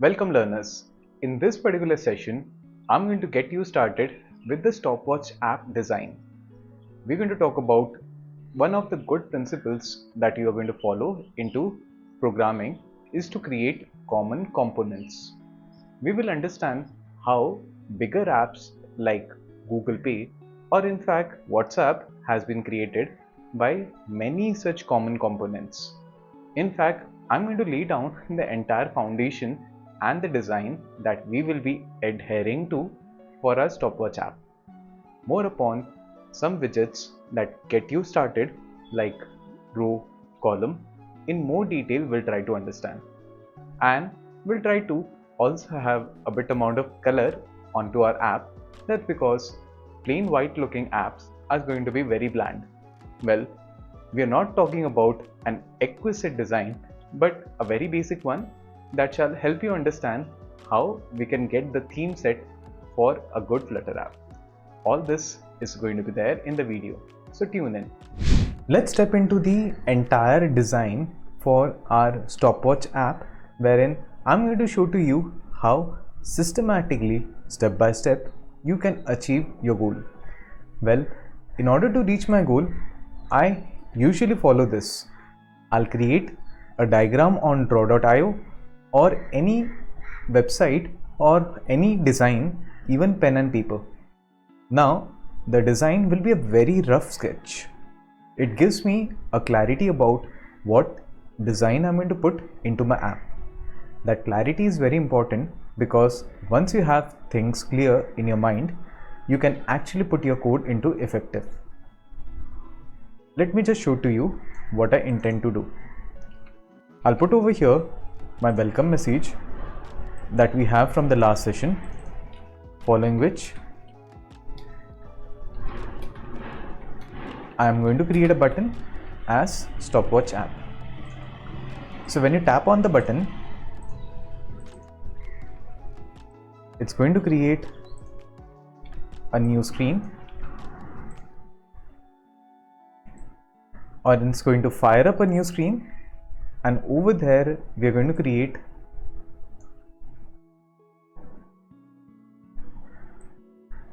Welcome learners. In this particular session, I'm going to get you started with the stopwatch app design. We're going to talk about one of the good principles that you are going to follow into programming is to create common components. We will understand how bigger apps like Google Pay or in fact WhatsApp has been created by many such common components. In fact, I'm going to lay down the entire foundation and the design that we will be adhering to for our stopwatch app. More upon some widgets that get you started like row, column, in more detail we'll try to understand. And we'll try to also have a bit amount of color onto our app. That's because plain white looking apps are going to be very bland. Well, we are not talking about an exquisite design, but a very basic one that shall help you understand how we can get the theme set for a good Flutter app. All this is going to be there in the video, so tune in. Let's step into the entire design for our stopwatch app, wherein I'm going to show to you how systematically, step by step, you can achieve your goal. Well, in order to reach my goal, I usually follow this. I'll create a diagram on draw.io or any website or any design, even pen and paper. Now, the design will be a very rough sketch. It gives me a clarity about what design I'm going to put into my app. That clarity is very important because once you have things clear in your mind, you can actually put your code into effective. Let me just show to you what I intend to do. I'll put over here my welcome message that we have from the last session, following which I am going to create a button as stopwatch app. So when you tap on the button, it's going to create a new screen, or it's going to fire up a new screen, and over there we are going to create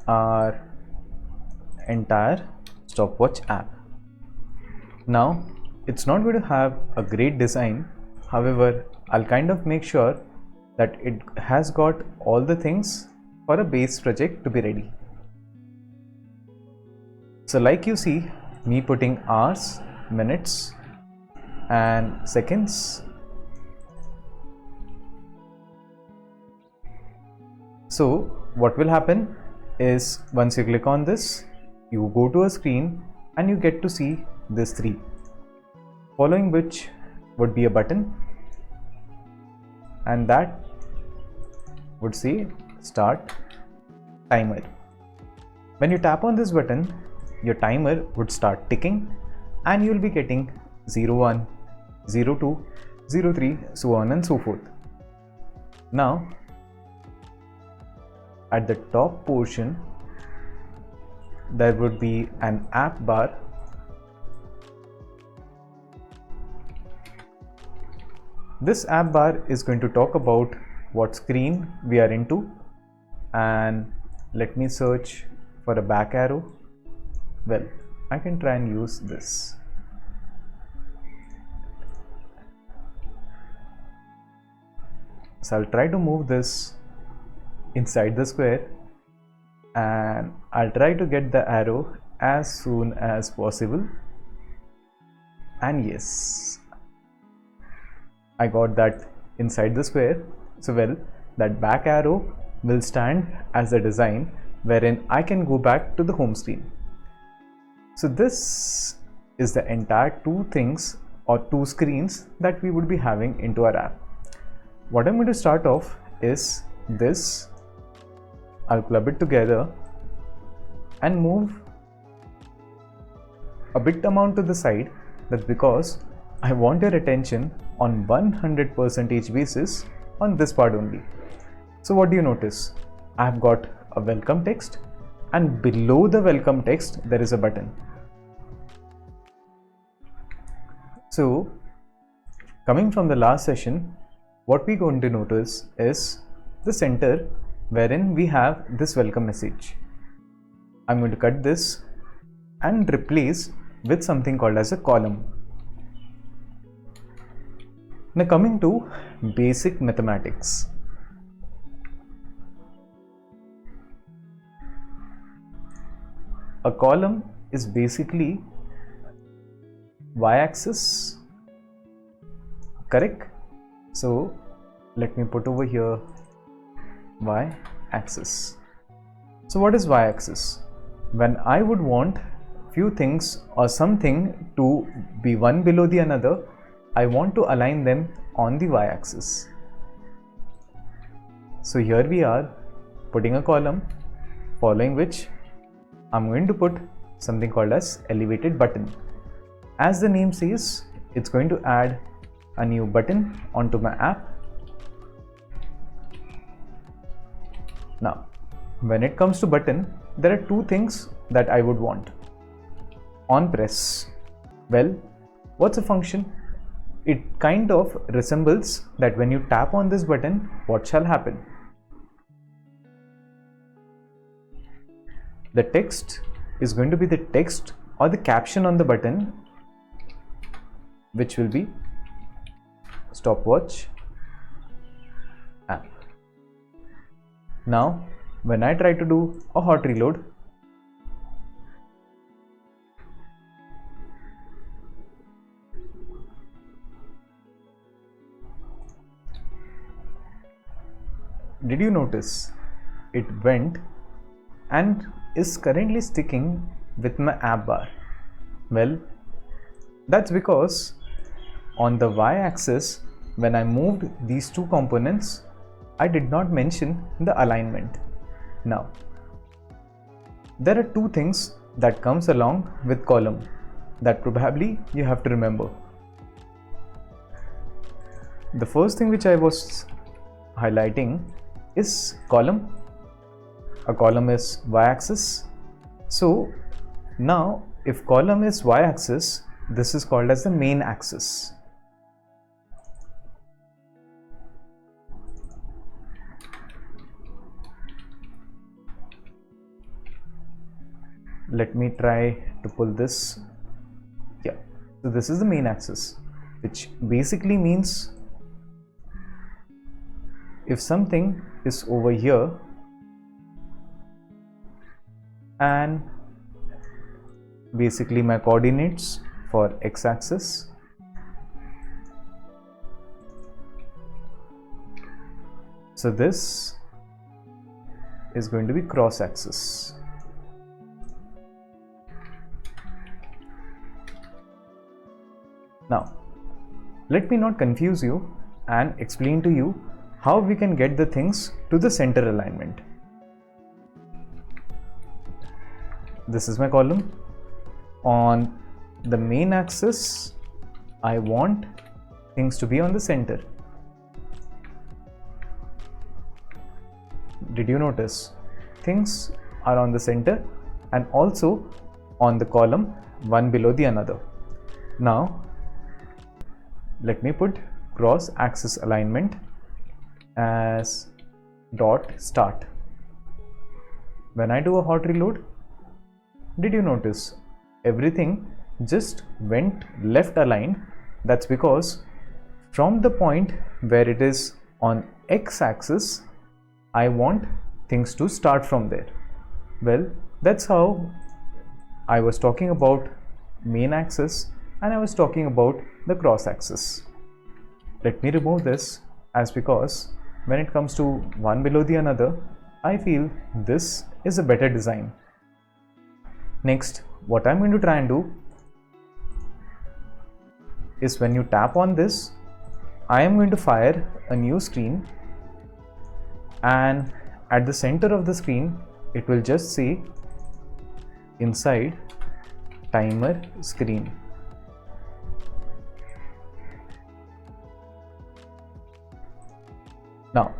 our entire stopwatch app. Now it's not going to have a great design, however I'll kind of make sure that it has got all the things for a base project to be ready. So like you see me putting hours, minutes and seconds. So what will happen is once you click on this, you go to a screen and you get to see this 3, following which would be a button, and that would say start timer. When you tap on this button, your timer would start ticking and you will be getting 01, 02, 03, so on and so forth. Now at the top portion there would be an app bar. This app bar is going to talk about what screen we are into, and let me search for a back arrow. Well, I can try and use this. So I'll try to move this inside the square and I'll try to get the arrow as soon as possible, and yes, I got that inside the square. So well, that back arrow will stand as a design wherein I can go back to the home screen. So this is the entire 2 things or 2 screens that we would be having into our app. What I'm going to start off is this. I'll club it together and move a bit amount to the side. That's because I want your attention on 100% basis on this part only. So what do you notice? I've got a welcome text, and below the welcome text there is a button. So coming from the last session, what we're going to notice is the center wherein we have this welcome message. I'm going to cut this and replace with something called as a column. Now coming to basic mathematics. A column is basically y-axis, correct? So let me put over here y-axis. So what is y-axis? When I would want few things or something to be one below the another, I want to align them on the y-axis. So here we are putting a column, following which I'm going to put something called as elevated button. As the name says, it's going to add a new button onto my app. Now, when it comes to button, there are two things that I would want. On press. Well, what's a function? It kind of resembles that when you tap on this button, what shall happen? The text is going to be the text or the caption on the button, which will be stopwatch app. Now, when I try to do a hot reload, did you notice it went and is currently sticking with my app bar? Well, that's because on the y-axis, when I moved these two components, I did not mention the alignment. Now, there are two things that comes along with column that probably you have to remember. The first thing which I was highlighting is column. A column is y-axis. So now if column is y-axis, this is called as the main axis. Let me try to pull this. Yeah, so this is the main axis, which basically means if something is over here and basically my coordinates for x-axis, so this is going to be cross-axis. Now, let me not confuse you and explain to you how we can get the things to the center alignment. This is my column. On the main axis, I want things to be on the center. Did you notice? Things are on the center and also on the column, one below the another. Now, let me put cross axis alignment as dot start. When I do a hot reload, did you notice everything just went left aligned? That's because from the point where it is on x-axis, I want things to start from there. Well, that's how I was talking about main axis and I was talking about the cross axis. Let me remove this, as because when it comes to one below the another, I feel this is a better design. Next, what I'm going to try and do is when you tap on this, I am going to fire a new screen, and at the center of the screen it will just say inside timer screen. Now,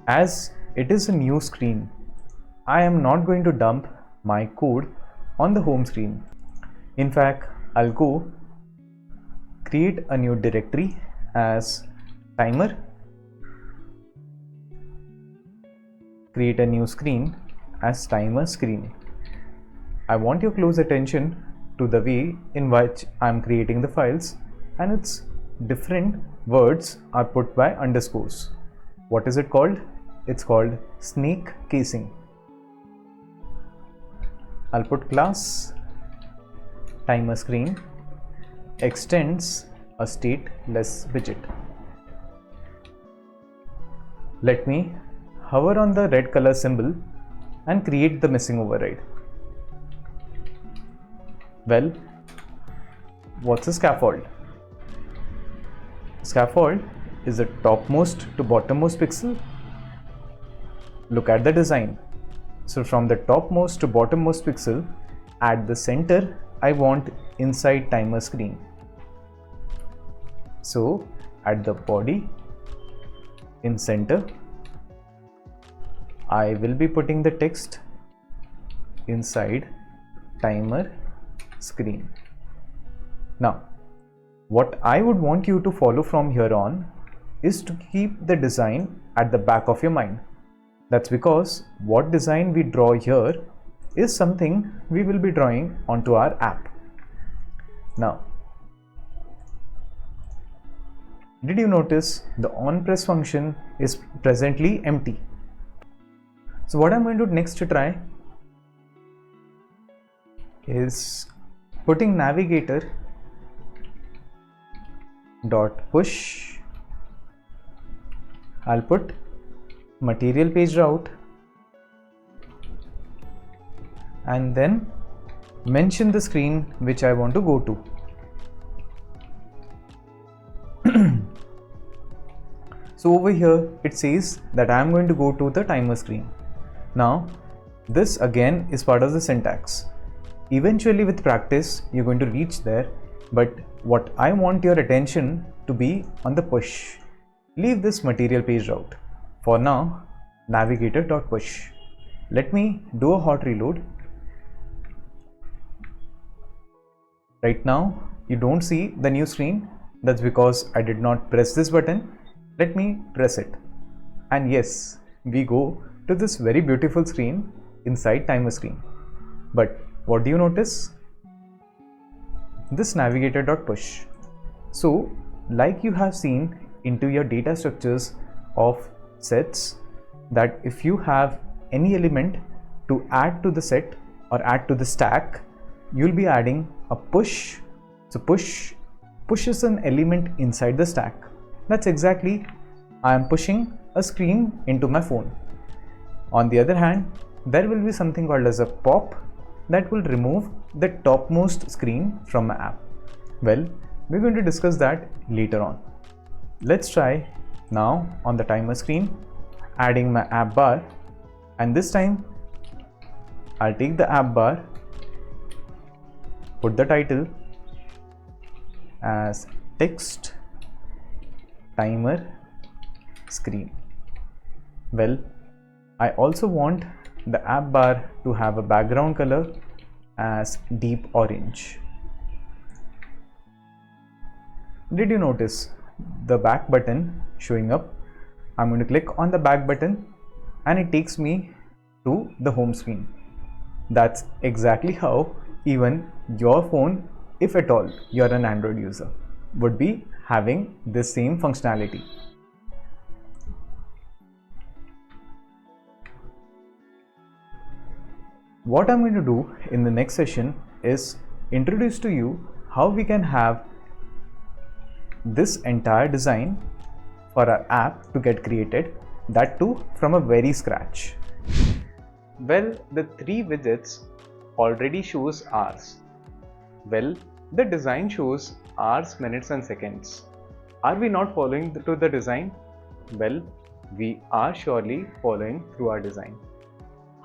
as it is a new screen, I am not going to dump my code on the home screen. In fact, I'll go create a new directory as timer, create a new screen as timer screen. I want your close attention to the way in which I am creating the files, and its different words are put by underscores. What is it called? It's called snake casing. I'll put class timer screen extends a stateless widget. Let me hover on the red color symbol and create the missing override. Well, what's a scaffold? Scaffold is the topmost to bottommost pixel. Look at the design. So from the topmost to bottommost pixel, at the center, I want inside timer screen. So at the body, in center, I will be putting the text inside timer screen. Now, what I would want you to follow from here on is to keep the design at the back of your mind. That's because what design we draw here is something we will be drawing onto our app. Now, did you notice the onPress function is presently empty? So what I'm going to next try is putting navigator dot push. I'll put material page route and then mention the screen which I want to go to. So over here it says that I am going to go to the timer screen. Now this again is part of the syntax. Eventually with practice you're going to reach there, but what I want your attention to be on the push. Leave this material page route. For now, navigator.push. Let me do a hot reload. Right now you don't see the new screen. That's because I did not press this button. Let me press it. And yes, we go to this very beautiful screen inside timer screen. But what do you notice? This navigator.push. So like you have seen into your data structures of sets, that if you have any element to add to the set or add to the stack, you'll be adding a push. So push is an element inside the stack. That's exactly, I am pushing a screen into my phone. On the other hand, there will be something called as a pop that will remove the topmost screen from my app. Well, we're going to discuss that later on. Let's try now on the timer screen, adding my app bar, and this time I'll take the app bar, put the title as text timer screen. Well, I also want the app bar to have a background color as deep orange. Did you notice the back button showing up? I'm going to click on the back button and it takes me to the home screen. That's exactly how even your phone, if at all you're an Android user, would be having this same functionality. What I'm going to do in the next session is introduce to you how we can have this entire design for our app to get created, that too from a very scratch. Well, the three widgets already shows hours. Well, the design shows hours, minutes and seconds. Are we not following to the design? Well, we are surely following through our design.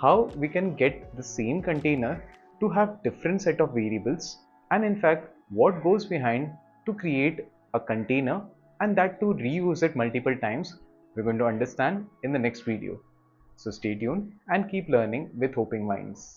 How we can get the same container to have different set of variables, and in fact what goes behind to create a container and that to reuse it multiple times, we're going to understand in the next video. So stay tuned and keep learning with Hoping Minds.